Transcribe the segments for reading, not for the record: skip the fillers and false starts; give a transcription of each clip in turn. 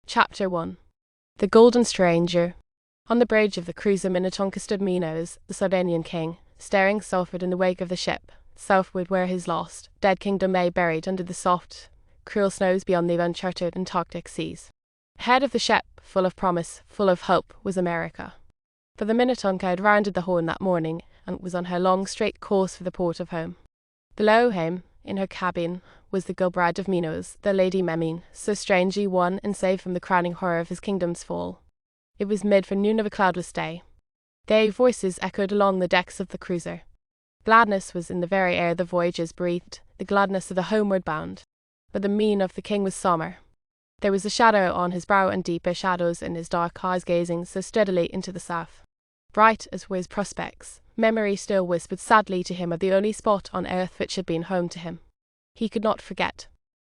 Chapter 1. The Golden Stranger. On the bridge of the cruiser Minnetonka stood Minos, the Sardinian king, staring southward in the wake of the ship, southward where his lost, dead kingdom lay buried under the soft, cruel snows beyond the uncharted Antarctic seas. Ahead of the ship, full of promise, full of hope, was America. For the Minnetonka had rounded the Horn that morning, and was on her long straight course for the port of home. Below him, in her cabin, was the girl bride of Minos, the Lady Memine, so strangely won and saved from the crowning horror of his kingdom's fall. It was mid for noon of a cloudless day. Gay voices echoed along the decks of the cruiser. Gladness was in the very air the voyagers breathed, the gladness of the homeward bound. But the mien of the king was sombre. There was a shadow on his brow and deeper shadows in his dark eyes gazing so steadily into the south. Bright as were his prospects, memory still whispered sadly to him of the only spot on earth which had been home to him. He could not forget.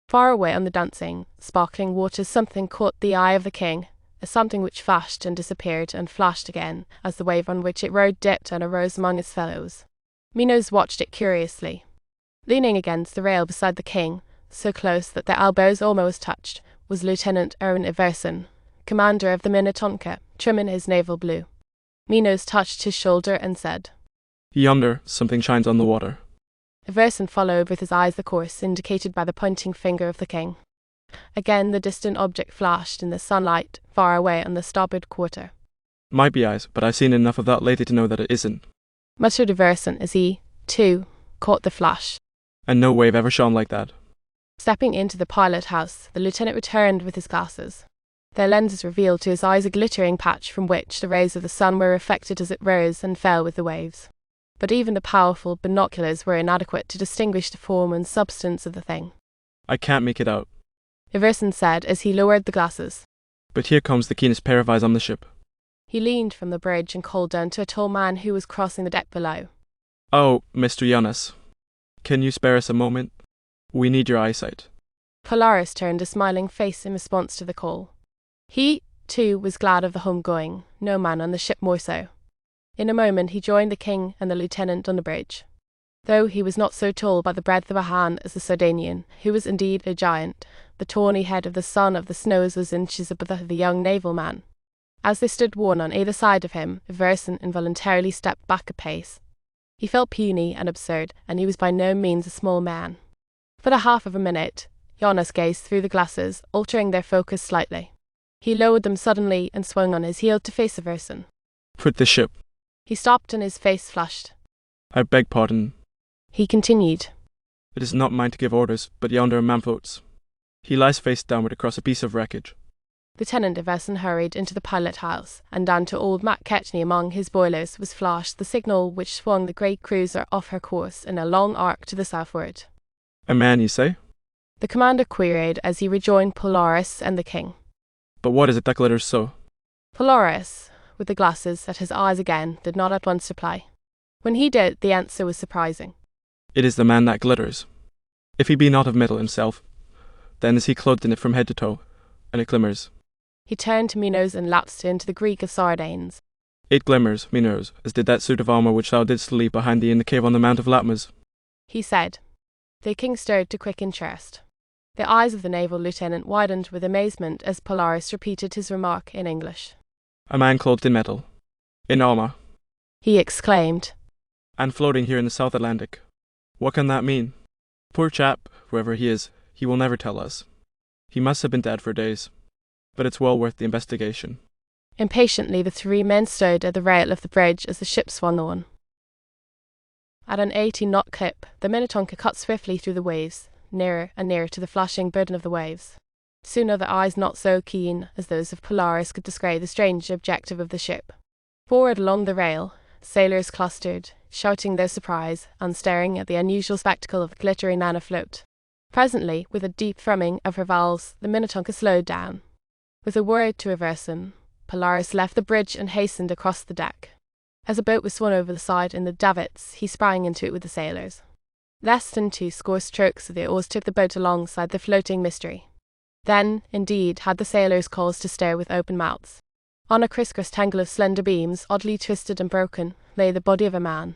Far away on the dancing, sparkling waters something caught the eye of the king, a something which flashed and disappeared and flashed again, as the wave on which it rode dipped and arose among its fellows. Minos watched it curiously. Leaning against the rail beside the king, so close that their elbows almost touched, was Lieutenant Erwin Everson, commander of the Minnetonka, trim in his naval blue. Minos touched his shoulder and said, "Yonder, something shines on the water." Everson followed with his eyes the course indicated by the pointing finger of the king. Again the distant object flashed in the sunlight, far away on the starboard quarter. "Might be eyes, but I've seen enough of that lately to know that it isn't," muttered Everson as he, too, caught the flash. "And no wave ever shone like that." Stepping into the pilot house, the lieutenant returned with his glasses. Their lenses revealed to his eyes a glittering patch from which the rays of the sun were reflected as it rose and fell with the waves. But even the powerful binoculars were inadequate to distinguish the form and substance of the thing. "I can't make it out," Everson said as he lowered the glasses. "But here comes the keenest pair of eyes on the ship." He leaned from the bridge and called down to a tall man who was crossing the deck below. "Oh, Mr. Jonas, can you spare us a moment? We need your eyesight." Polaris turned a smiling face in response to the call. He, too, was glad of the home-going, no man on the ship more so. In a moment he joined the king and the lieutenant on the bridge. Though he was not so tall by the breadth of a hand as the Sardinian, who was indeed a giant, the tawny head of the son of the snows was inches above that of the young naval man. As they stood one on either side of him, Everson involuntarily stepped back a pace. He felt puny and absurd, and he was by no means a small man. For the half of a minute, Jonas gazed through the glasses, altering their focus slightly. He lowered them suddenly and swung on his heel to face Everson. "Quit the ship." He stopped and his face flushed. "I beg pardon." He continued. "It is not mine to give orders, but yonder a man floats. He lies face downward across a piece of wreckage." Lieutenant Everson hurried into the pilot house, and down to old Matt Ketchney among his boilers was flashed the signal which swung the great cruiser off her course in a long arc to the southward. "A man, you say?" The commander queried as he rejoined Polaris and the king. "But what is it that glitters so?" Polaris, with the glasses at his eyes again, did not at once reply. When he did, the answer was surprising. "It is the man that glitters. If he be not of metal himself, then is he clothed in it from head to toe, and it glimmers." He turned to Minos and lapsed into the Greek of Sardines. "It glimmers, Minos, as did that suit of armour which thou didst leave behind thee in the cave on the Mount of Latmus," he said. The king stirred to quick interest. The eyes of the naval lieutenant widened with amazement as Polaris repeated his remark in English. "A man clothed in metal, in armour, He exclaimed. and floating here in the South Atlantic. What can that mean? Poor chap, whoever he is, he will never tell us. He must have been dead for days. But it's well worth the investigation." Impatiently the three men stood at the rail of the bridge as the ship swung on. At an 80-knot clip, the Minnetonka cut swiftly through the waves, nearer and nearer to the flashing burden of the waves. Soon other eyes not so keen as those of Polaris could descry the strange objective of the ship. Forward along the rail, sailors clustered, shouting their surprise and staring at the unusual spectacle of the glittering man afloat. Presently, with a deep thrumming of her valves, the Minnetonka slowed down. With a word to Everson, Polaris left the bridge and hastened across the deck. As a boat was swung over the side in the davits, he sprang into it with the sailors. Less than 2 score strokes of the oars took the boat alongside the floating mystery. Then, indeed, had the sailors cause to stare with open mouths. On a criss-cross tangle of slender beams, oddly twisted and broken, lay the body of a man.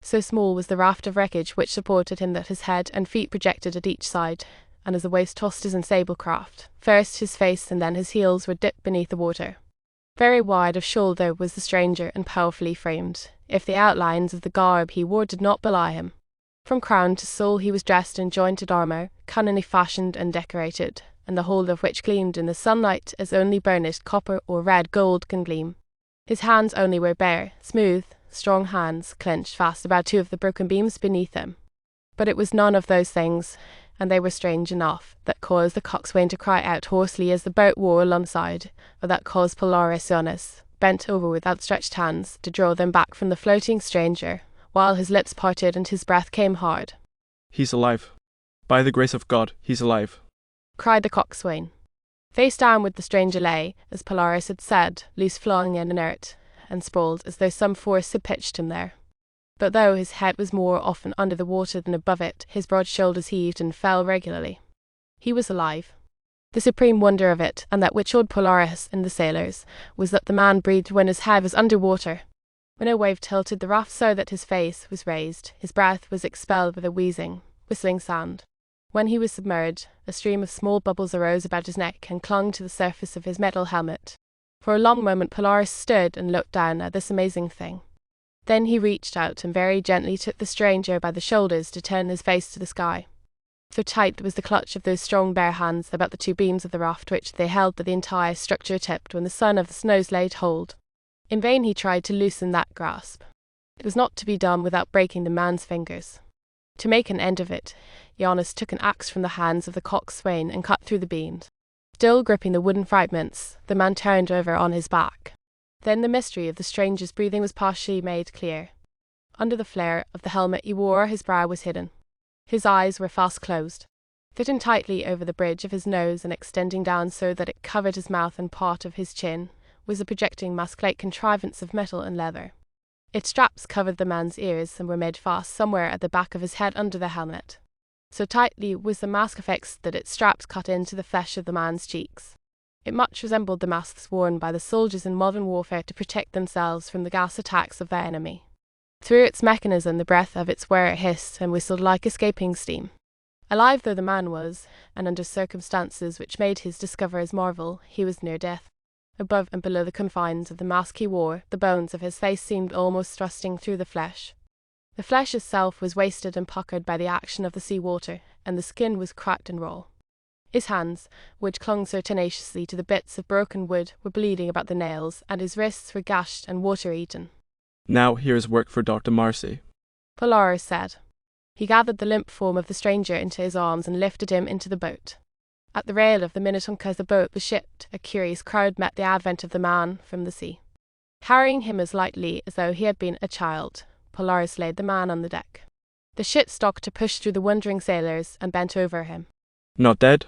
So small was the raft of wreckage which supported him that his head and feet projected at each side, and as the waves tossed his insable craft, first his face and then his heels were dipped beneath the water. Very wide of shoulder was the stranger and powerfully framed, if the outlines of the garb he wore did not belie him. From crown to sole he was dressed in jointed armour, cunningly fashioned and decorated, and the whole of which gleamed in the sunlight as only burnished copper or red gold can gleam. His hands only were bare, smooth, strong hands, clenched fast about two of the broken beams beneath him. But it was none of those things, and they were strange enough, that caused the coxswain to cry out hoarsely as the boat wore alongside, or that caused Polaris, bent over with outstretched hands, to draw them back from the floating stranger, while his lips parted and his breath came hard. "He's alive. By the grace of God, he's alive," cried the coxswain. Face downward the stranger lay, as Polaris had said, loose flung and inert, and sprawled as though some force had pitched him there. But though his head was more often under the water than above it, his broad shoulders heaved and fell regularly. He was alive. The supreme wonder of it, and that which awed Polaris and the sailors, was that the man breathed when his head was under water. When a wave tilted the raft so that his face was raised, his breath was expelled with a wheezing, whistling sound. When he was submerged, a stream of small bubbles arose about his neck and clung to the surface of his metal helmet. For a long moment Polaris stood and looked down at this amazing thing. Then he reached out and very gently took the stranger by the shoulders to turn his face to the sky. So tight was the clutch of those strong bare hands about the two beams of the raft which they held that the entire structure tipped when the son of the snows laid hold. In vain he tried to loosen that grasp. It was not to be done without breaking the man's fingers. To make an end of it, Giannis took an axe from the hands of the coxswain and cut through the beams. Still gripping the wooden fragments, the man turned over on his back. Then the mystery of the stranger's breathing was partially made clear. Under the flare of the helmet he wore, his brow was hidden. His eyes were fast closed. Fitting tightly over the bridge of his nose and extending down so that it covered his mouth and part of his chin, was a projecting mask-like contrivance of metal and leather. Its straps covered the man's ears and were made fast somewhere at the back of his head under the helmet. So tightly was the mask affixed that its straps cut into the flesh of the man's cheeks. It much resembled the masks worn by the soldiers in modern warfare to protect themselves from the gas attacks of their enemy. Through its mechanism the breath of its wearer hissed and whistled like escaping steam. Alive though the man was, and under circumstances which made his discoverers marvel, he was near death. Above and below the confines of the mask he wore, the bones of his face seemed almost thrusting through the flesh. The flesh itself was wasted and puckered by the action of the sea water, and the skin was cracked and raw. His hands, which clung so tenaciously to the bits of broken wood, were bleeding about the nails, and his wrists were gashed and water-eaten. "Now here's work for Dr. Marcy," Polaris said. He gathered the limp form of the stranger into his arms and lifted him into the boat. At the rail of the Minnetonka as the boat was shipped, a curious crowd met the advent of the man from the sea. Carrying him as lightly as though he had been a child, Polaris laid the man on the deck. The ship stopped to push through the wondering sailors and bent over him. "Not dead?"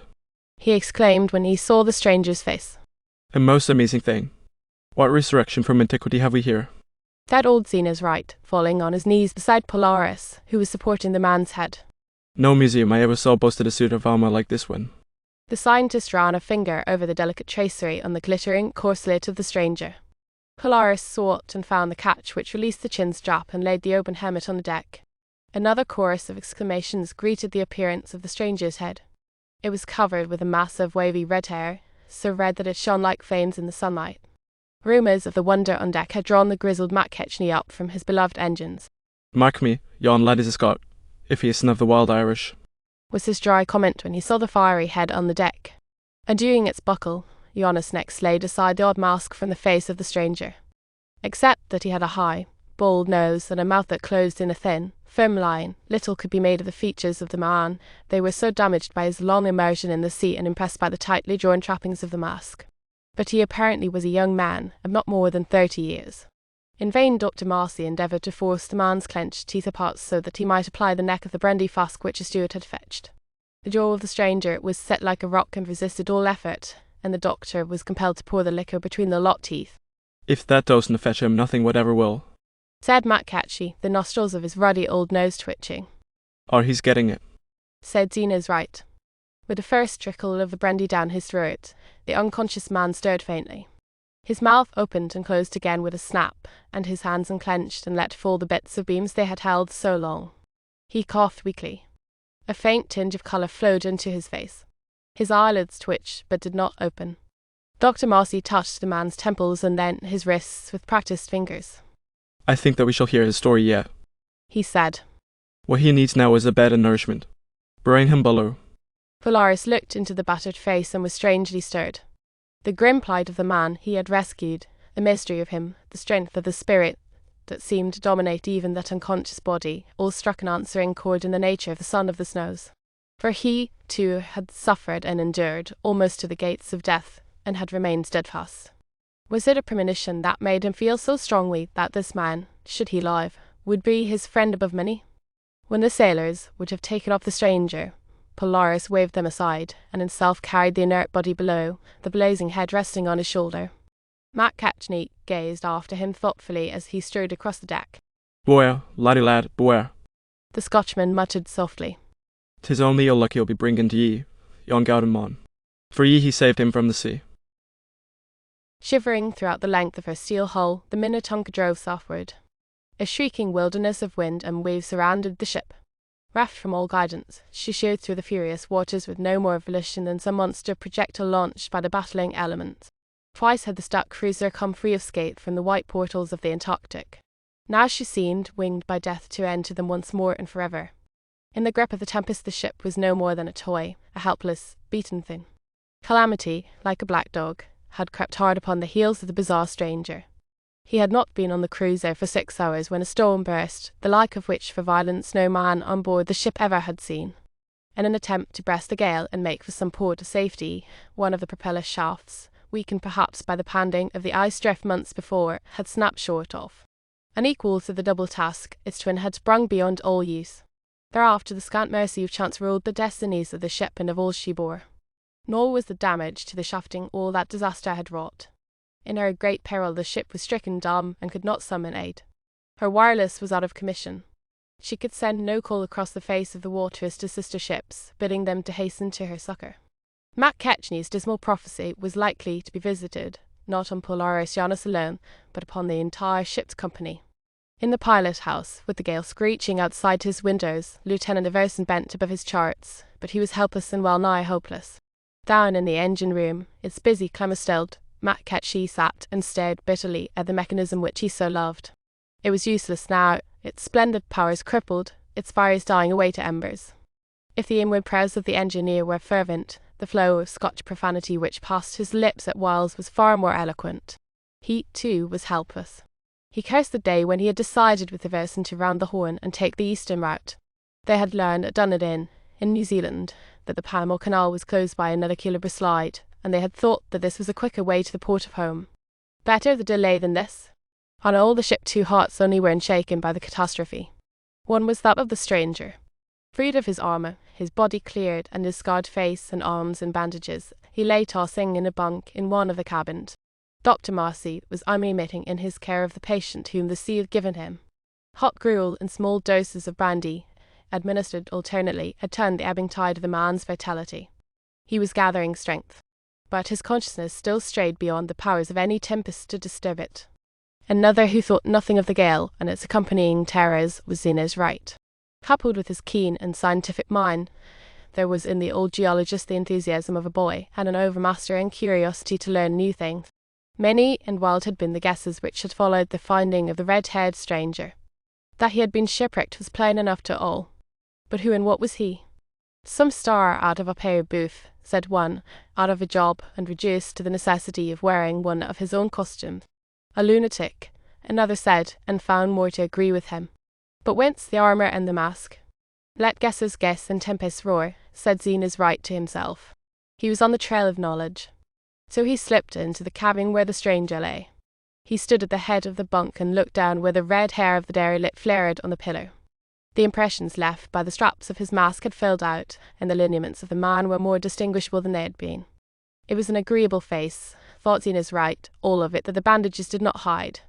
he exclaimed when he saw the stranger's face. "A most amazing thing. What resurrection from antiquity have we here?" That old Zena's right, falling on his knees beside Polaris, who was supporting the man's head. "No museum I ever saw boasted a suit of armor like this one." The scientist ran a finger over the delicate tracery on the glittering corselet of the stranger. Polaris sought and found the catch which released the chin strap and laid the open helmet on the deck. Another chorus of exclamations greeted the appearance of the stranger's head. It was covered with a mass of wavy red hair, so red that it shone like flames in the sunlight. Rumours of the wonder on deck had drawn the grizzled Matt Ketchney up from his beloved engines. "Mark me, yon lad is a Scot, if he isn't of the wild Irish," was his dry comment when he saw the fiery head on the deck. Undoing its buckle, Giannis next laid aside the odd mask from the face of the stranger. Except that he had a high, bold nose and a mouth that closed in a thin, firm line, little could be made of the features of the man. They were so damaged by his long immersion in the sea and impressed by the tightly drawn trappings of the mask. But he apparently was a young man, of not more than 30 years. In vain Dr. Marcy endeavoured to force the man's clenched teeth apart so that he might apply the neck of the brandy flask which a steward had fetched. The jaw of the stranger was set like a rock and resisted all effort, and the doctor was compelled to pour the liquor between the locked teeth. "If that doesn't fetch him, nothing whatever will," said Matt Ketchney, the nostrils of his ruddy old nose twitching. "Or he's getting it," said Zena's right. With the first trickle of the brandy down his throat, the unconscious man stirred faintly. His mouth opened and closed again with a snap, and his hands unclenched and let fall the bits of beams they had held so long. He coughed weakly. A faint tinge of colour flowed into his face. His eyelids twitched but did not open. Dr. Marcy touched the man's temples and then his wrists with practiced fingers. I think that we shall hear his story yet, he said. What he needs now is a bed and nourishment. Bring him below. Polaris looked into the battered face and was strangely stirred. The grim plight of the man he had rescued, the mystery of him, the strength of the spirit that seemed to dominate even that unconscious body, all struck an answering chord in the nature of the son of the snows. For he, too, had suffered and endured, almost to the gates of death, and had remained steadfast. Was it a premonition that made him feel so strongly that this man, should he live, would be his friend above many? When the sailors would have taken up the stranger, Polaris waved them aside, and himself carried the inert body below, the blazing head resting on his shoulder. Matt Catchney gazed after him thoughtfully as he strode across the deck. Beware, laddie lad, beware. The Scotchman muttered softly. 'Tis only ill luck he'll be bringing to ye, yon Gowden mon. For ye he saved him from the sea. Shivering throughout the length of her steel hull, the Minnetonka drove southward. A shrieking wilderness of wind and waves surrounded the ship. Reft from all guidance, she sheered through the furious waters with no more volition than some monster projectile launched by the battling elements. Twice had the stout cruiser come free of scathe from the white portals of the Antarctic. Now she seemed winged by death to enter them once more and forever. In the grip of the tempest the ship was no more than a toy, a helpless, beaten thing. Calamity, like a black dog, had crept hard upon the heels of the bizarre stranger. He had not been on the cruiser for 6 hours when a storm burst, the like of which for violence no man on board the ship ever had seen. In an attempt to breast the gale and make for some port of safety, one of the propeller shafts, weakened perhaps by the pounding of the ice drift months before, had snapped short off. Unequal to the double task, its twin had sprung beyond all use. Thereafter the scant mercy of chance ruled the destinies of the ship and of all she bore. Nor was the damage to the shafting all that disaster had wrought. In her great peril the ship was stricken dumb and could not summon aid. Her wireless was out of commission. She could send no call across the face of the waters to sister ships, bidding them to hasten to her succour. Matt Ketchney's dismal prophecy was likely to be visited, not on Polaris Janus alone, but upon the entire ship's company. In the pilot house, with the gale screeching outside his windows, Lieutenant Everson bent above his charts, but he was helpless and well nigh hopeless. Down in the engine room, its busy clamor-stilled, Matt Ketchney sat and stared bitterly at the mechanism which he so loved. It was useless now, its splendid powers crippled, its fires dying away to embers. If the inward prayers of the engineer were fervent, the flow of Scotch profanity which passed his lips at whiles was far more eloquent. He, too, was helpless. He cursed the day when he had decided with Everson to round the Horn and take the eastern route. They had learned at Dunedin, in New Zealand, that the Panama Canal was closed by another Killiber slide, and they had thought that this was a quicker way to the port of home. Better the delay than this. On all the ship 2 hearts only were unshaken by the catastrophe. One was that of the stranger. Freed of his armour, his body cleared, and his scarred face and arms in bandages, he lay tossing in a bunk in one of the cabins. Dr. Marcy was unremitting in his care of the patient whom the sea had given him. Hot gruel and small doses of brandy, administered alternately, had turned the ebbing tide of the man's vitality. He was gathering strength, but his consciousness still strayed beyond the powers of any tempest to disturb it. Another who thought nothing of the gale and its accompanying terrors was Zena's right. Coupled with his keen and scientific mind, there was in the old geologist the enthusiasm of a boy and an overmastering curiosity to learn new things. Many and wild had been the guesses which had followed the finding of the red-haired stranger. That he had been shipwrecked was plain enough to all. But who and what was he? Some star out of a pale booth, said one, out of a job and reduced to the necessity of wearing one of his own costumes. A lunatic, another said, and found more to agree with him. But whence the armour and the mask? Let guessers guess and tempests roar, said Zena's right to himself. He was on the trail of knowledge. So he slipped into the cabin where the stranger lay. He stood at the head of the bunk and looked down where the red hair of the derelict flared on the pillow. The impressions left by the straps of his mask had filled out, and the lineaments of the man were more distinguishable than they had been. It was an agreeable face, thought Zena's right, all of it that the bandages did not hide.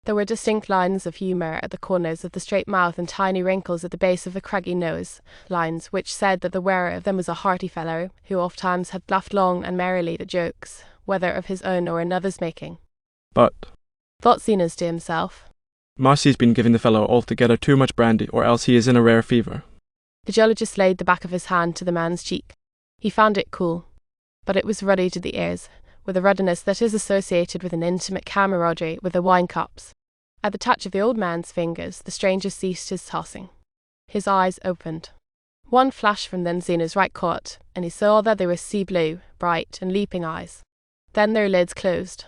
There were distinct lines of humour at the corners of the straight mouth and tiny wrinkles at the base of the craggy nose, lines which said that the wearer of them was a hearty fellow, who oft-times had laughed long and merrily at jokes, whether of his own or another's making. But, thought Zenas to himself, Marcy's been giving the fellow altogether too much brandy, or else he is in a rare fever. The geologist laid the back of his hand to the man's cheek. He found it cool, but it was ruddy to the ears, with a ruddiness that is associated with an intimate camaraderie with the wine cups. At the touch of the old man's fingers, the stranger ceased his tossing. His eyes opened. One flash from then Zena's right caught, and he saw that they were sea blue, bright and leaping eyes. Then their lids closed.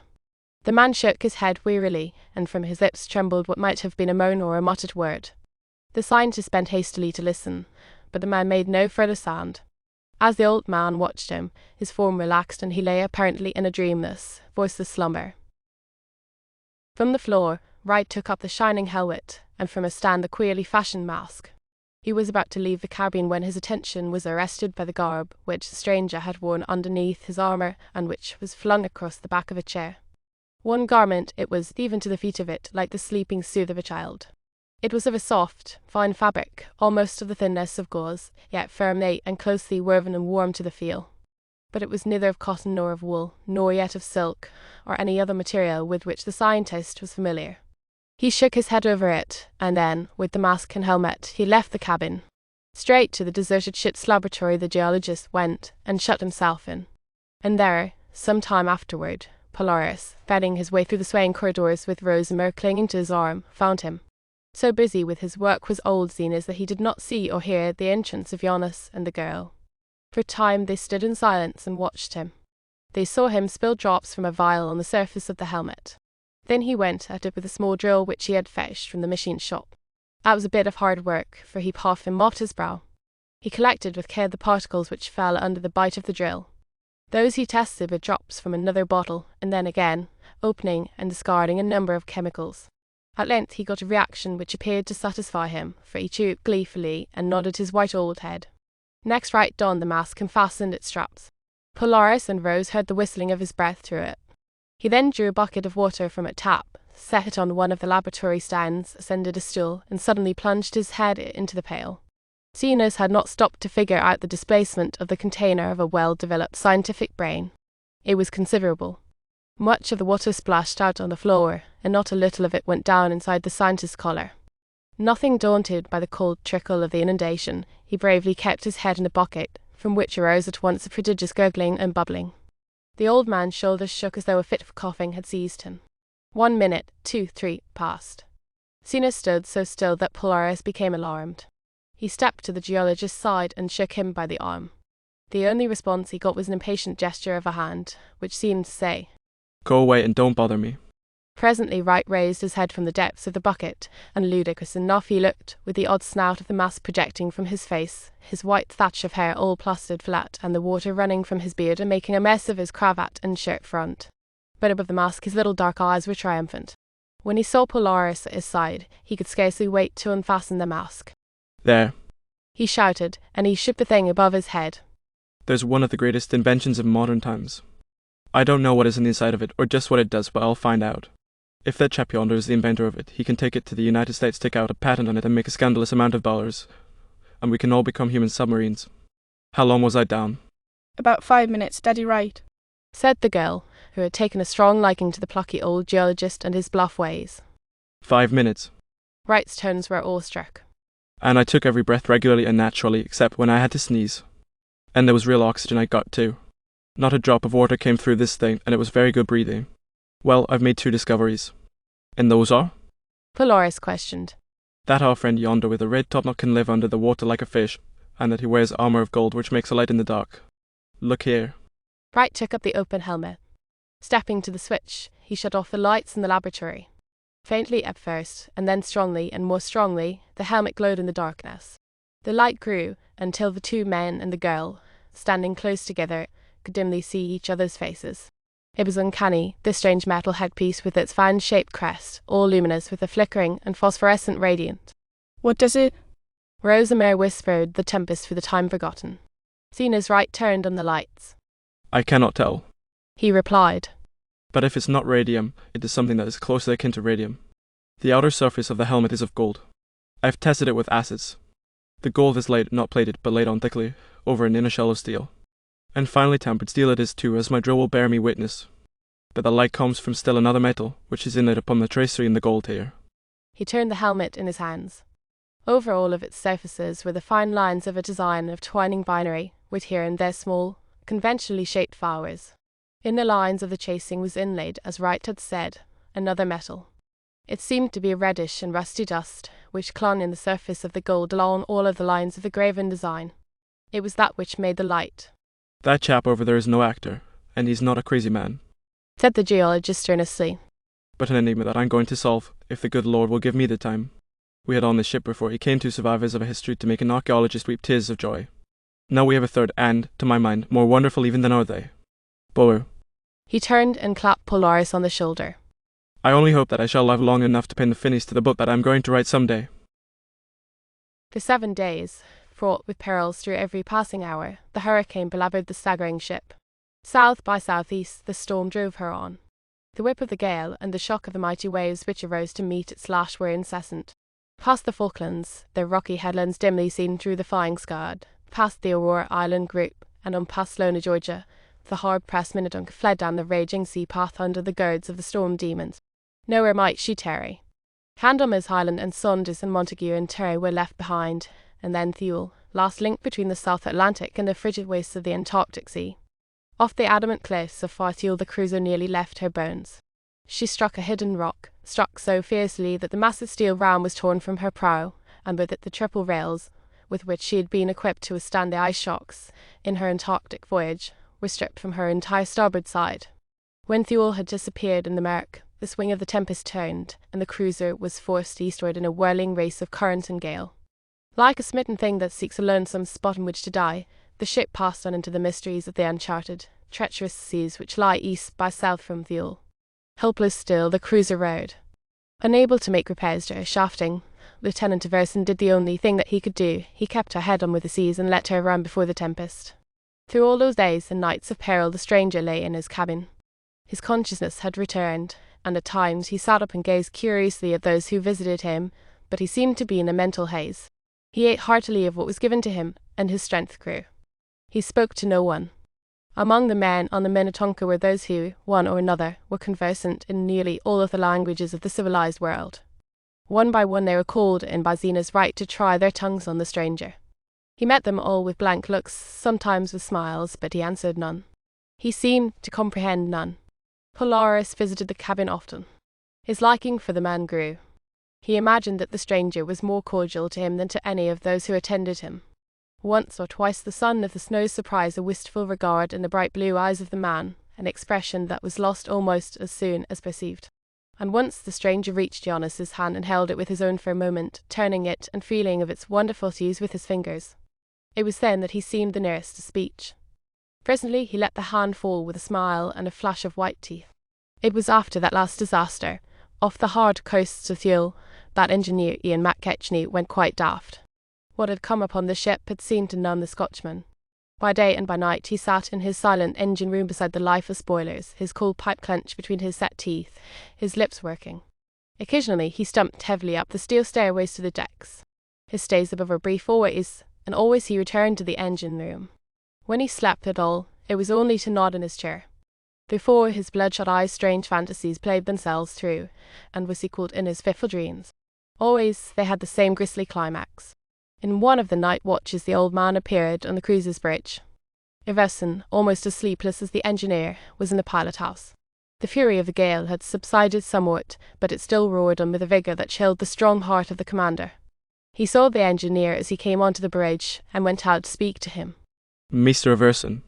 The man shook his head wearily, and from his lips trembled what might have been a moan or a muttered word. The scientist bent hastily to listen, but the man made no further sound. As the old man watched him, his form relaxed and he lay apparently in a dreamless, voiceless slumber. From the floor, Wright took up the shining helmet, and from a stand the queerly fashioned mask. He was about to leave the cabin when his attention was arrested by the garb which the stranger had worn underneath his armour and which was flung across the back of a chair. One garment it was, even to the feet of it, like the sleeping soothe of a child. It was of a soft, fine fabric, almost of the thinness of gauze, yet firmly and closely woven and warm to the feel. But it was neither of cotton nor of wool, nor yet of silk, or any other material with which the scientist was familiar. He shook his head over it, and then, with the mask and helmet, he left the cabin. Straight to the deserted ship's laboratory the geologist went, and shut himself in. And there, some time afterward, Polaris, threading his way through the swaying corridors with Rosimer clinging to his arm, found him. So busy with his work was old Zenas that he did not see or hear the entrance of Jonas and the girl. For a time they stood in silence and watched him. They saw him spill drops from a vial on the surface of the helmet. Then he went at it with a small drill which he had fetched from the machine shop. That was a bit of hard work, for he puffed and mopped his brow. He collected with care the particles which fell under the bite of the drill. Those he tested with drops from another bottle, and then again, opening and discarding a number of chemicals. At length he got a reaction which appeared to satisfy him, for he chewed gleefully and nodded his white old head. Next Wright donned the mask and fastened its straps. Polaris and Rose heard the whistling of his breath through it. He then drew a bucket of water from a tap, set it on one of the laboratory stands, ascended a stool, and suddenly plunged his head into the pail. Zenas had not stopped to figure out the displacement of the container of a well-developed scientific brain. It was considerable. Much of the water splashed out on the floor, and not a little of it went down inside the scientist's collar. Nothing daunted by the cold trickle of the inundation, he bravely kept his head in the bucket, from which arose at once a prodigious gurgling and bubbling. The old man's shoulders shook as though a fit of coughing had seized him. 1 minute, 2, 3 passed. Zenas stood so still that Polaris became alarmed. He stepped to the geologist's side and shook him by the arm. The only response he got was an impatient gesture of a hand, which seemed to say, "Go away and don't bother me." Presently Wright raised his head from the depths of the bucket, and ludicrous enough he looked, with the odd snout of the mask projecting from his face, his white thatch of hair all plastered flat, and the water running from his beard and making a mess of his cravat and shirt front. But above the mask his little dark eyes were triumphant. When he saw Polaris at his side, he could scarcely wait to unfasten the mask. "There," he shouted, and he shook the thing above his head. "There's one of the greatest inventions of modern times. I don't know what is in the inside of it, or just what it does, but I'll find out. If that chap yonder is the inventor of it, he can take it to the United States, take out a patent on it, and make a scandalous amount of dollars. And we can all become human submarines. How long was I down?" "About 5 minutes, Daddy Wright," said the girl, who had taken a strong liking to the plucky old geologist and his bluff ways. 5 minutes. Wright's tones were awestruck. And I took every breath regularly and naturally, except when I had to sneeze. And there was real oxygen I got too. Not a drop of water came through this thing, and it was very good breathing. Well, I've made 2 discoveries. And those are? Polaris questioned. That our friend yonder with the red topknot can live under the water like a fish, and that he wears armor of gold which makes a light in the dark. Look here. Wright took up the open helmet. Stepping to the switch, he shut off the lights in the laboratory. Faintly at first, and then strongly and more strongly, the helmet glowed in the darkness. The light grew until the 2 men and the girl, standing close together, could dimly see each other's faces. It was uncanny, this strange metal headpiece with its fan-shaped crest, all luminous with a flickering and phosphorescent radiant. "What does it—" Rosimer whispered the tempest for the time forgotten. Zenas Wright turned on the lights. "I cannot tell," he replied. "But if it's not radium, it is something that is closely akin to radium. The outer surface of the helmet is of gold. I've tested it with acids. The gold is laid, not plated, but laid on thickly, over an inner shell of steel. And finely tempered steel it is too, as my drill will bear me witness. But the light comes from still another metal, which is inlaid upon the tracery in the gold here." He turned the helmet in his hands. Over all of its surfaces were the fine lines of a design of twining binary, with here and there small, conventionally shaped flowers. In the lines of the chasing was inlaid, as Wright had said, another metal. It seemed to be a reddish and rusty dust, which clung in the surface of the gold along all of the lines of the graven design. It was that which made the light. That chap over there is no actor, and he's not a crazy man, said the geologist earnestly. But an enigma that I'm going to solve, if the good Lord will give me the time. We had on this ship before he came 2 survivors of a history to make an archaeologist weep tears of joy. Now we have a third and, to my mind, more wonderful even than are they. Boer. He turned and clapped Polaris on the shoulder. I only hope that I shall live long enough to pin the finish to the book that I'm going to write someday. For 7 days, fraught with perils through every passing hour, the hurricane belabored the staggering ship. South by southeast, the storm drove her on. The whip of the gale and the shock of the mighty waves which arose to meet its lash were incessant. Past the Falklands, their rocky headlands dimly seen through the flying scud, past the Aurora Island group, and on past Lona, Georgia, the hard-pressed Minnetonka fled down the raging sea path under the girds of the storm demons. Nowhere might she tarry. Candlemas Highland and Saunders and Montague and Terry were left behind, and then Thule, last link between the South Atlantic and the frigid wastes of the Antarctic Sea. Off the adamant cliffs of Far Thule the cruiser nearly left her bones. She struck a hidden rock, struck so fiercely that the massive steel ram was torn from her prow, and with it the triple rails, with which she had been equipped to withstand the ice shocks in her Antarctic voyage, were stripped from her entire starboard side. When Thule had disappeared in the murk, the swing of the tempest turned, and the cruiser was forced eastward in a whirling race of current and gale. Like a smitten thing that seeks a lonesome spot in which to die, the ship passed on into the mysteries of the uncharted, treacherous seas which lie east by south from Thule. Helpless still, the cruiser rode. Unable to make repairs to her shafting, Lieutenant Everson did the only thing that he could do. He kept her head on with the seas and let her run before the tempest. Through all those days and nights of peril the stranger lay in his cabin. His consciousness had returned, and at times he sat up and gazed curiously at those who visited him, but he seemed to be in a mental haze. He ate heartily of what was given to him, and his strength grew. He spoke to no one. Among the men on the Minnetonka were those who, one or another, were conversant in nearly all of the languages of the civilized world. One by one they were called in by Zena's right to try their tongues on the stranger. He met them all with blank looks, sometimes with smiles, but he answered none. He seemed to comprehend none. Polaris visited the cabin often. His liking for the man grew. He imagined that the stranger was more cordial to him than to any of those who attended him. Once or twice the son of the snows surprised a wistful regard in the bright blue eyes of the man, an expression that was lost almost as soon as perceived. And once the stranger reached Jonas' hand and held it with his own for a moment, turning it and feeling of its wonderful hues with his fingers. It was then that he seemed the nearest to speech. Presently he let the hand fall with a smile and a flash of white teeth. It was after that last disaster, off the hard coasts of Thule, that engineer Ian McKechnie went quite daft. What had come upon the ship had seemed to numb the Scotchman. By day and by night he sat in his silent engine room beside the lifeless boilers, his cold pipe clenched between his set teeth, his lips working. Occasionally he stumped heavily up the steel stairways to the decks. His stays above were brief always, and always he returned to the engine room. When he slept at all, it was only to nod in his chair. Before his bloodshot eyes strange fantasies played themselves through, and were sequelled in his fitful dreams. Always they had the same grisly climax. In one of the night watches the old man appeared on the cruiser's bridge. Everson, almost as sleepless as the engineer, was in the pilot-house. The fury of the gale had subsided somewhat, but it still roared on with a vigour that chilled the strong heart of the commander. He saw the engineer as he came onto the bridge, and went out to speak to him. Mr. Everson,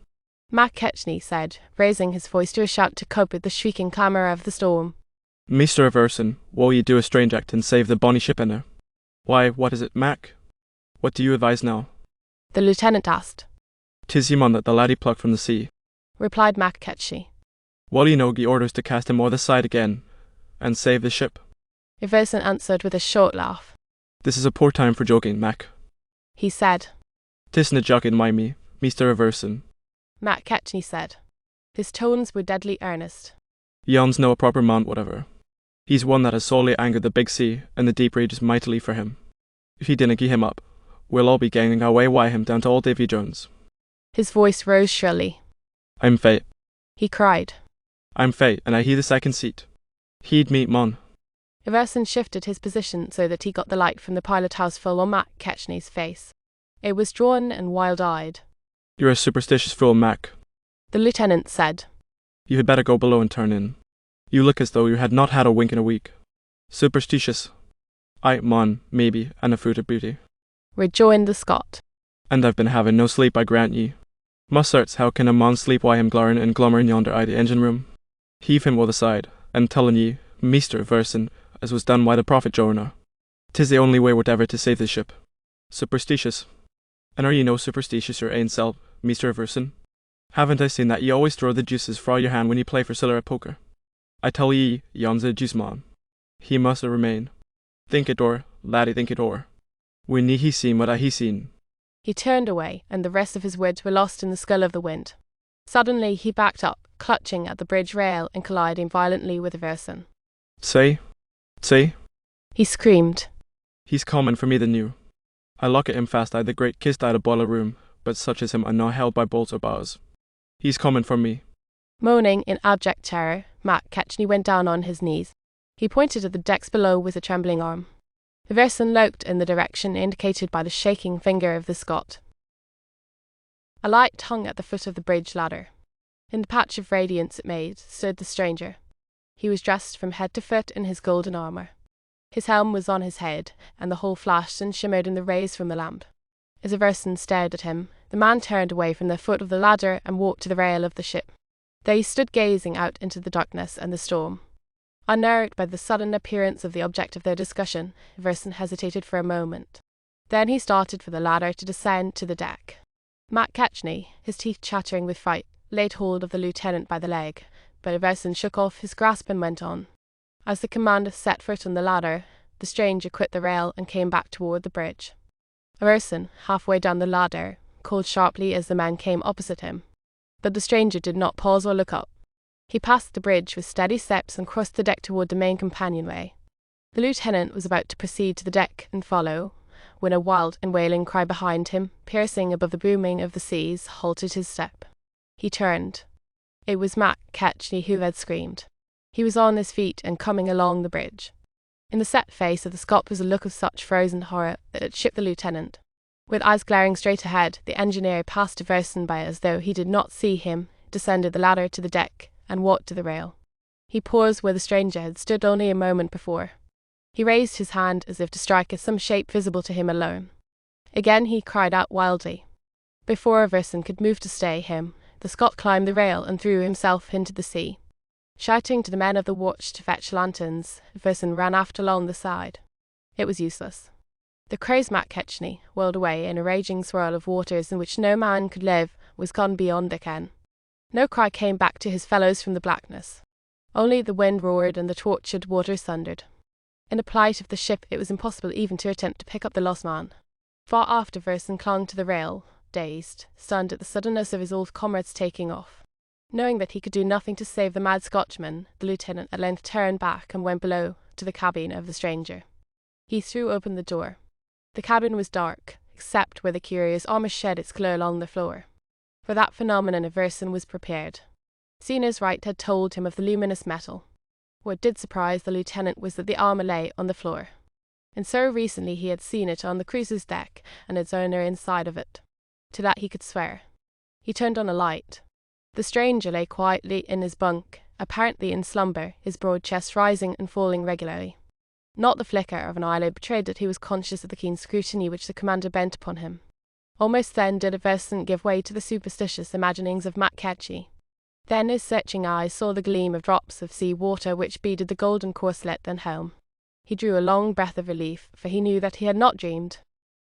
McKechnie said, raising his voice to a shout to cope with the shrieking clamour of the storm. Mr. Everson, will ye do a strange act and save the bonny ship in her? Why, what is it, Mac? What do you advise now? The lieutenant asked. 'Tis ye mun that the laddie plucked from the sea, replied McKechnie. Will ye no gie orders to cast him o'er the side again, and save the ship? Everson answered with a short laugh. This is a poor time for joking, Mac, he said. 'Tisna joking, me, Mr. Everson, McKechnie said. His tones were deadly earnest. Yon's no a proper man whatever. He's one that has sorely angered the big sea, and the deep rages mightily for him. If he dinna gie him up, we'll all be ganging our way wy him down to old Davy Jones. His voice rose shrilly. I'm fate. He cried. I'm fate, and I heed the second seat. Heed me, mon. Everson shifted his position so that he got the light from the pilot house full on Mac Ketchney's face. It was drawn and wild-eyed. You're a superstitious fool, Mac, the lieutenant said. You had better go below and turn in. You look as though you had not had a wink in a week. Superstitious. Aye, mon, maybe, and a fruit of beauty. Rejoined the Scot. And I've been having no sleep, I grant ye. Mustarts, how can a mon sleep while him glarin and glummerin yonder i the engine room? Heave him o'er the side, and tellin ye, Meester Everson, as was done by the prophet Jonah. 'Tis the only way whatever to save the ship. Superstitious. And are ye no superstitious your ain self, Meester Everson? Haven't I seen that ye always throw the juices fra your hand when ye play for siller at poker? I tell ye, yon's a juice mon. He must remain. Think it o'er, laddie, think it o'er. We need he seen what I he seen. He turned away, and the rest of his words were lost in the skull of the wind. Suddenly he backed up, clutching at the bridge rail and colliding violently with Everson. Say, he screamed. He's common for me than you. I lock at him fast I the great kissed out of boiler room, but such as him are not held by bolts or bars. He's common for me. Moaning in abject terror, Mac Ketchney went down on his knees. He pointed at the decks below with a trembling arm. Everson loped in the direction indicated by the shaking finger of the Scot. A light hung at the foot of the bridge ladder. In the patch of radiance it made stood the stranger. He was dressed from head to foot in his golden armour. His helm was on his head, and the whole flashed and shimmered in the rays from the lamp. As Everson stared at him, the man turned away from the foot of the ladder and walked to the rail of the ship. They stood gazing out into the darkness and the storm. Unnerved by the sudden appearance of the object of their discussion, Everson hesitated for a moment. Then he started for the ladder to descend to the deck. Mac Ketchney, his teeth chattering with fright, laid hold of the lieutenant by the leg, but Everson shook off his grasp and went on. As the commander set foot on the ladder, the stranger quit the rail and came back toward the bridge. Everson, halfway down the ladder, called sharply as the man came opposite him. But the stranger did not pause or look up. He passed the bridge with steady steps and crossed the deck toward the main companionway. The lieutenant was about to proceed to the deck and follow, when a wild and wailing cry behind him, piercing above the booming of the seas, halted his step. He turned. It was Mac Ketchney who had screamed. He was on his feet and coming along the bridge. In the set face of the Scot was a look of such frozen horror that it shook the lieutenant. With eyes glaring straight ahead, the engineer passed Everson by as though he did not see him, descended the ladder to the deck, and walked to the rail. He paused where the stranger had stood only a moment before. He raised his hand as if to strike at some shape visible to him alone. Again he cried out wildly. Before Everson could move to stay him, the Scot climbed the rail and threw himself into the sea. Shouting to the men of the watch to fetch lanterns, Everson ran aft along the side. It was useless. The crazed Mac Ketchney, whirled away in a raging swirl of waters in which no man could live, was gone beyond the ken. No cry came back to his fellows from the blackness. Only the wind roared and the tortured waters thundered. In the plight of the ship it was impossible even to attempt to pick up the lost man. Far aft Everson clung to the rail, dazed, stunned at the suddenness of his old comrade's taking off. Knowing that he could do nothing to save the mad Scotchman, the lieutenant at length turned back and went below to the cabin of the stranger. He threw open the door. The cabin was dark, except where the curious armour shed its glow along the floor. For that phenomenon Everson was prepared. Cena's right had told him of the luminous metal. What did surprise the lieutenant was that the armour lay on the floor. And so recently he had seen it on the cruiser's deck, and its owner inside of it. To that he could swear. He turned on a light. The stranger lay quietly in his bunk, apparently in slumber, his broad chest rising and falling regularly. Not the flicker of an eyelid betrayed that he was conscious of the keen scrutiny which the commander bent upon him. Almost then did Everson give way to the superstitious imaginings of Mac Ketchney. Then his searching eyes saw the gleam of drops of sea water which beaded the golden corselet and helm. He drew a long breath of relief, for he knew that he had not dreamed.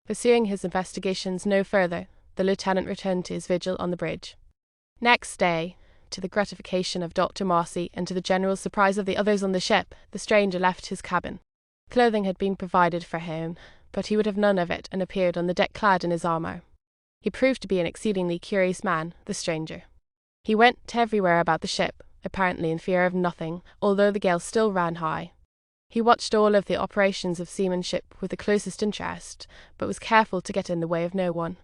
Pursuing his investigations no further, the lieutenant returned to his vigil on the bridge. Next day, to the gratification of Dr. Marcy and to the general surprise of the others on the ship, the stranger left his cabin. Clothing had been provided for him, but he would have none of it and appeared on the deck clad in his armour. He proved to be an exceedingly curious man, the stranger. He went everywhere about the ship, apparently in fear of nothing, although the gale still ran high. He watched all of the operations of seamanship with the closest interest, but was careful to get in the way of no one.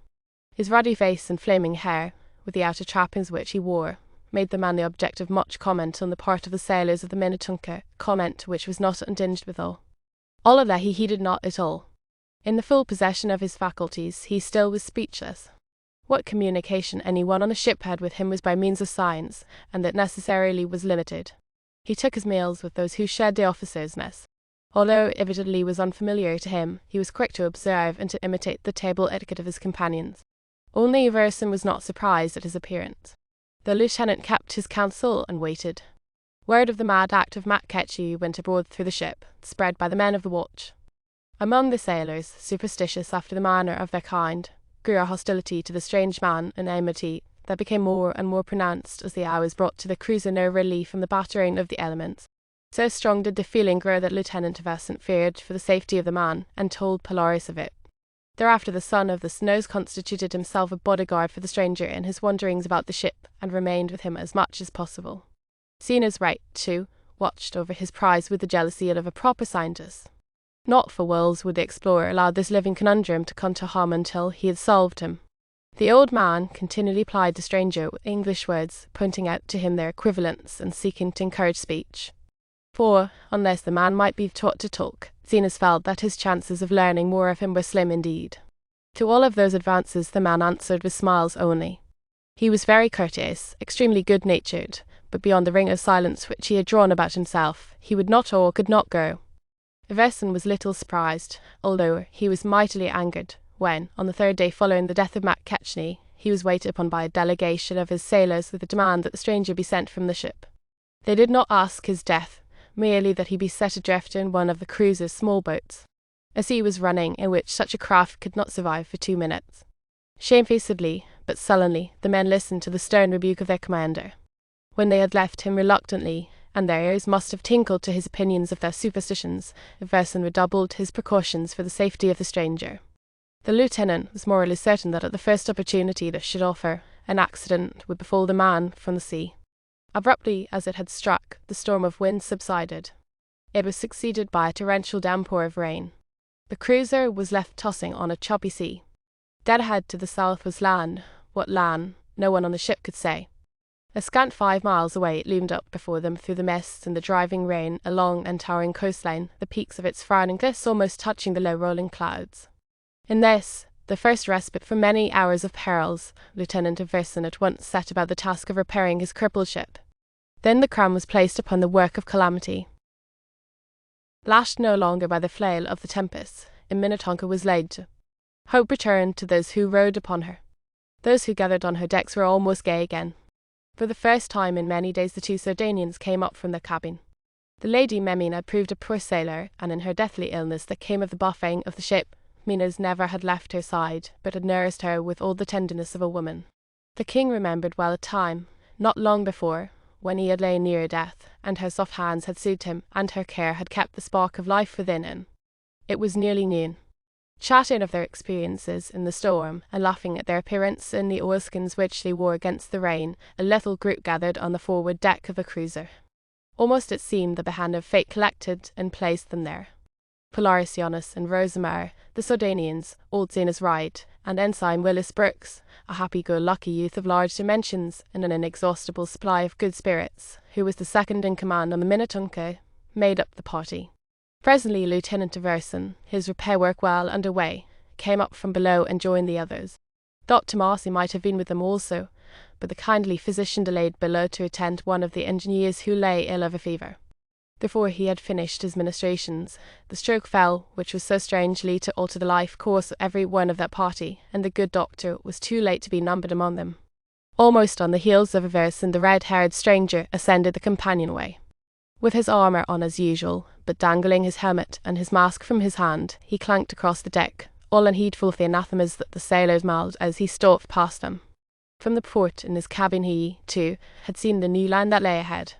His ruddy face and flaming hair, with the outer trappings which he wore, made the man the object of much comment on the part of the sailors of the Minnetonka, comment which was not untinged withal. All of that he heeded not at all. In the full possession of his faculties, he still was speechless. What communication anyone on the ship had with him was by means of signs, and that necessarily was limited. He took his meals with those who shared the officers' mess. Although evidently was unfamiliar to him, he was quick to observe and to imitate the table etiquette of his companions. Only Everson was not surprised at his appearance. The lieutenant kept his counsel and waited. Word of the mad act of Matt Ketchy went abroad through the ship, spread by the men of the watch. Among the sailors, superstitious after the manner of their kind, grew a hostility to the strange man, an enmity that became more and more pronounced as the hours brought to the cruiser no relief from the battering of the elements. So strong did the feeling grow that Lieutenant Everson feared for the safety of the man, and told Polaris of it. Thereafter the son of the Snows constituted himself a bodyguard for the stranger in his wanderings about the ship, and remained with him as much as possible. Zena's right, too, watched over his prize with the jealousy of a proper scientist. Not for worlds would the explorer allow this living conundrum to come to harm until he had solved him. The old man continually plied the stranger with English words, pointing out to him their equivalents and seeking to encourage speech. For, unless the man might be taught to talk, Zenas felt that his chances of learning more of him were slim indeed. To all of those advances the man answered with smiles only. He was very courteous, extremely good-natured, but beyond the ring of silence which he had drawn about himself, he would not or could not go. Everson was little surprised, although he was mightily angered, when, on the third day following the death of Matt Ketchy, he was waited upon by a delegation of his sailors with a demand that the stranger be sent from the ship. They did not ask his death, merely that he be set adrift in one of the cruiser's small boats. A sea was running in which such a craft could not survive for 2 minutes. Shamefacedly, but sullenly, the men listened to the stern rebuke of their commander. When they had left him reluctantly, and their ears must have tinkled to his opinions of their superstitions, Everson redoubled his precautions for the safety of the stranger. The lieutenant was morally certain that at the first opportunity that should offer, an accident would befall the man from the sea. Abruptly as it had struck, the storm of wind subsided. It was succeeded by a torrential downpour of rain. The cruiser was left tossing on a choppy sea. Dead ahead to the south was land. What land, no one on the ship could say. A scant 5 miles away it loomed up before them through the mist and the driving rain, a long and towering coastline, the peaks of its frowning cliffs almost touching the low rolling clouds. In this, the first respite from many hours of perils, Lieutenant Everson at once set about the task of repairing his crippled ship. Then the crown was placed upon the work of calamity. Lashed no longer by the flail of the tempest, in Minnetonka was laid. Hope returned to those who rode upon her. Those who gathered on her decks were almost gay again. For the first time in many days the 2 Sardinians came up from their cabin. The Lady Memina had proved a poor sailor, and in her deathly illness that came of the buffeting of the ship, Minas never had left her side, but had nursed her with all the tenderness of a woman. The king remembered well a time, not long before, when he had lain near death, and her soft hands had soothed him, and her care had kept the spark of life within him. It was nearly noon. Chatting of their experiences in the storm, and laughing at their appearance in the oilskins which they wore against the rain, a little group gathered on the forward deck of the cruiser. Almost it seemed that the hand of fate collected and placed them there. Polaris Jonas and Rosamar, the Sardinians, old Zena's ride, and Ensign Willis Brooks, a happy-go-lucky youth of large dimensions and an inexhaustible supply of good spirits, who was the second in command on the Minnetonka, made up the party. Presently Lieutenant Everson, his repair work well under way, came up from below and joined the others. Dr. Marcy might have been with them also, but the kindly physician delayed below to attend one of the engineers who lay ill of a fever. Before he had finished his ministrations, the stroke fell, which was so strangely to alter the life course of every one of that party, and the good doctor was too late to be numbered among them. Almost on the heels of Everson, the red-haired stranger ascended the companionway. With his armour on as usual, but dangling his helmet and his mask from his hand, he clanked across the deck, all unheedful of the anathemas that the sailors mouthed as he stalked past them. From the port in his cabin he, too, had seen the new land that lay ahead.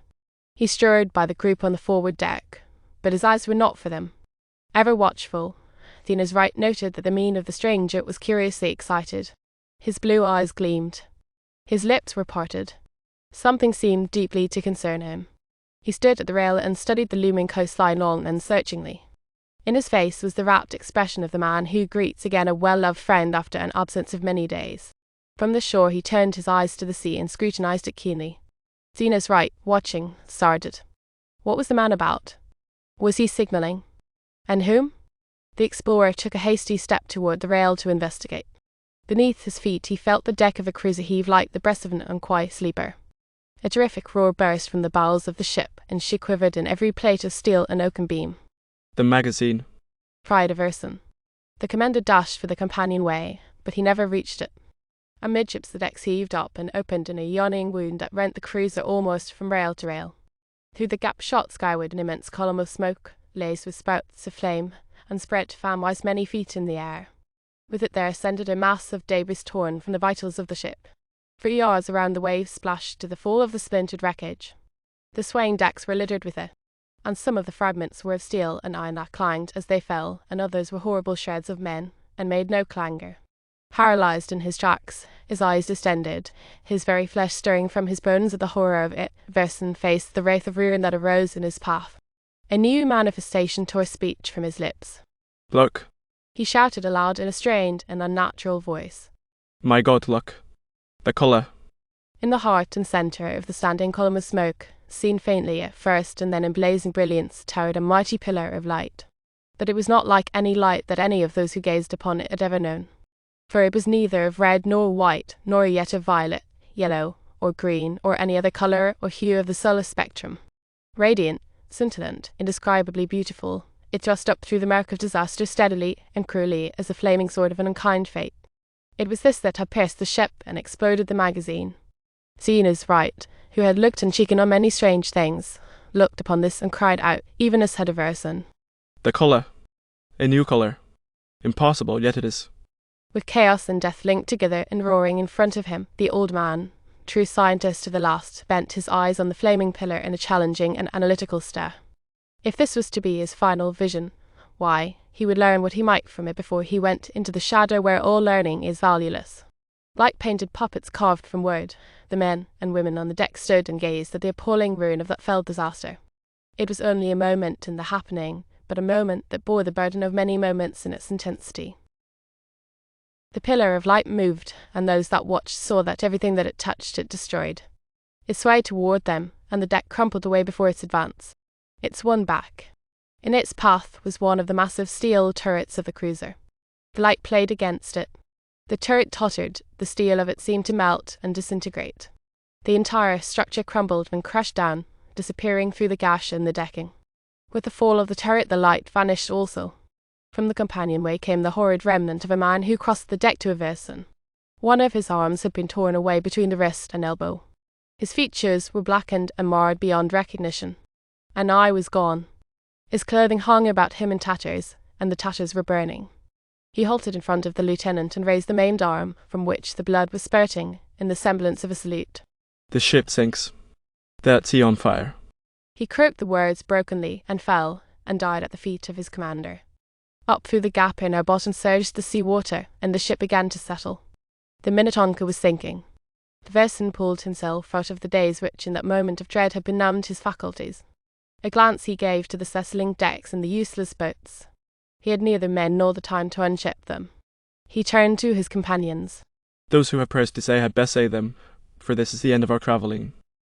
He strode by the group on the forward deck, but his eyes were not for them. Ever watchful, Zena's right noted that the mien of the stranger was curiously excited. His blue eyes gleamed. His lips were parted. Something seemed deeply to concern him. He stood at the rail and studied the looming coastline long and searchingly. In his face was the rapt expression of the man who greets again a well-loved friend after an absence of many days. From the shore he turned his eyes to the sea and scrutinized it keenly. Zena's right, watching, started. What was the man about? Was he signalling? And whom? The explorer took a hasty step toward the rail to investigate. Beneath his feet he felt the deck of the cruiser heave like the breast of an unquiet sleeper. A terrific roar burst from the bowels of the ship, and she quivered in every plate of steel and oaken beam. The magazine, cried Everson. The commander dashed for the companionway, but he never reached it. Amidships the decks heaved up and opened in a yawning wound that rent the cruiser almost from rail to rail. Through the gap shot skyward an immense column of smoke, laced with spouts of flame, and spread fan-wise many feet in the air. With it there ascended a mass of debris torn from the vitals of the ship. 3 yards around the waves splashed to the fall of the splintered wreckage. The swaying decks were littered with it, and some of the fragments were of steel and iron that clanged as they fell, and others were horrible shreds of men, and made no clangour. Paralysed in his tracks, his eyes distended, his very flesh stirring from his bones at the horror of it, Everson faced the wraith of ruin that arose in his path. A new manifestation tore speech from his lips. Look. He shouted aloud in a strained and unnatural voice. My God, look. The colour. In the heart and centre of the standing column of smoke, seen faintly at first and then in blazing brilliance, towered a mighty pillar of light. But it was not like any light that any of those who gazed upon it had ever known. For it was neither of red nor white, nor yet of violet, yellow, or green, or any other colour or hue of the solar spectrum. Radiant, scintillant, indescribably beautiful, it thrust up through the murk of disaster steadily and cruelly as the flaming sword of an unkind fate. It was this that had pierced the ship and exploded the magazine. Zena's right, who had looked and shaken on many strange things, looked upon this and cried out, even as had Everson. The colour. A new colour. Impossible, yet it is. With chaos and death linked together and roaring in front of him, the old man, true scientist to the last, bent his eyes on the flaming pillar in a challenging and analytical stare. If this was to be his final vision, why, he would learn what he might from it before he went into the shadow where all learning is valueless. Like painted puppets carved from wood, the men and women on the deck stood and gazed at the appalling ruin of that fell disaster. It was only a moment in the happening, but a moment that bore the burden of many moments in its intensity. The pillar of light moved, and those that watched saw that everything that it touched it destroyed. It swayed toward them, and the deck crumpled away before its advance. It swung back. In its path was one of the massive steel turrets of the cruiser. The light played against it. The turret tottered, the steel of it seemed to melt and disintegrate. The entire structure crumbled and crashed down, disappearing through the gash in the decking. With the fall of the turret the light vanished also. From the companionway came the horrid remnant of a man who crossed the deck to Everson. One of his arms had been torn away between the wrist and elbow. His features were blackened and marred beyond recognition. An eye was gone. His clothing hung about him in tatters, and the tatters were burning. He halted in front of the lieutenant and raised the maimed arm, from which the blood was spurting, in the semblance of a salute. The ship sinks. That sea on fire. He croaked the words brokenly, and fell, and died at the feet of his commander. Up through the gap in our bottom surged the sea water, and the ship began to settle. The Minnetonka was sinking. Everson pulled himself out of the daze which in that moment of dread had benumbed his faculties. A glance he gave to the settling decks and the useless boats. He had neither men nor the time to unship them. He turned to his companions. Those who have prayers to say had best say them, for this is the end of our travelling,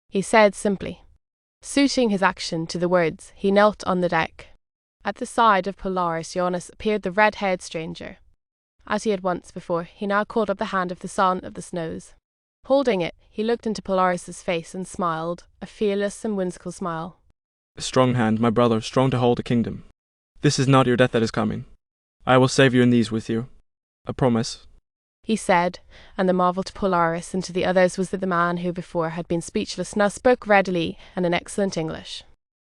he said simply. Suiting his action to the words, he knelt on the deck. At the side of Polaris Jonas appeared the red-haired stranger. As he had once before, he now caught up the hand of the son of the snows. Holding it, he looked into Polaris's face and smiled, a fearless and whimsical smile. A strong hand, my brother, strong to hold a kingdom. This is not your death that is coming. I will save you in these with you. A promise. He said, and the marvel to Polaris and to the others was that the man who before had been speechless now spoke readily and in excellent English.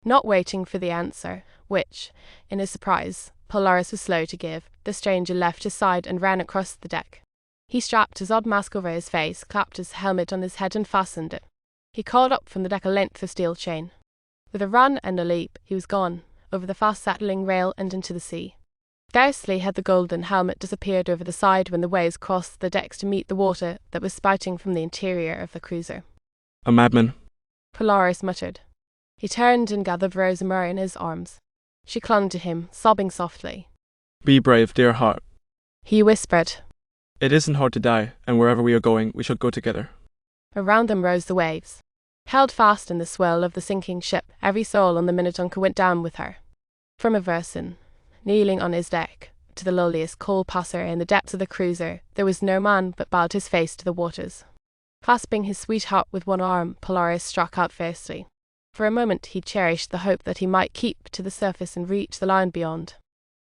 Not waiting for the answer, which, in his surprise, Polaris was slow to give, the stranger left his side and ran across the deck. He strapped his odd mask over his face, clapped his helmet on his head and fastened it. He called up from the deck a length of steel chain. With a run and a leap, he was gone, over the fast-settling rail and into the sea. Scarcely had the golden helmet disappeared over the side when the waves crossed the decks to meet the water that was spouting from the interior of the cruiser. A madman, Polaris muttered. He turned and gathered Rosamur in his arms. She clung to him, sobbing softly. Be brave, dear heart. He whispered. It isn't hard to die, and wherever we are going, we shall go together. Around them rose the waves. Held fast in the swirl of the sinking ship, every soul on the Minnetonka went down with her. From Everson, kneeling on his deck, to the lowliest coal passer in the depths of the cruiser, there was no man but bowed his face to the waters. Clasping his sweetheart with one arm, Polaris struck out fiercely. For a moment he cherished the hope that he might keep to the surface and reach the line beyond.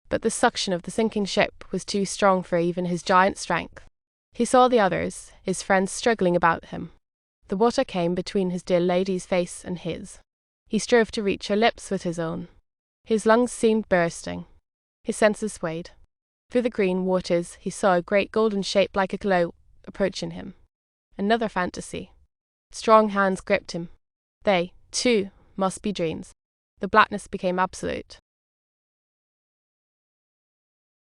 But the suction of the sinking ship was too strong for even his giant strength. He saw the others, his friends, struggling about him. The water came between his dear lady's face and his. He strove to reach her lips with his own. His lungs seemed bursting. His senses swayed. Through the green waters he saw a great golden shape like a glow approaching him. Another fantasy. Strong hands gripped him. They, too, must be dreams. The blackness became absolute.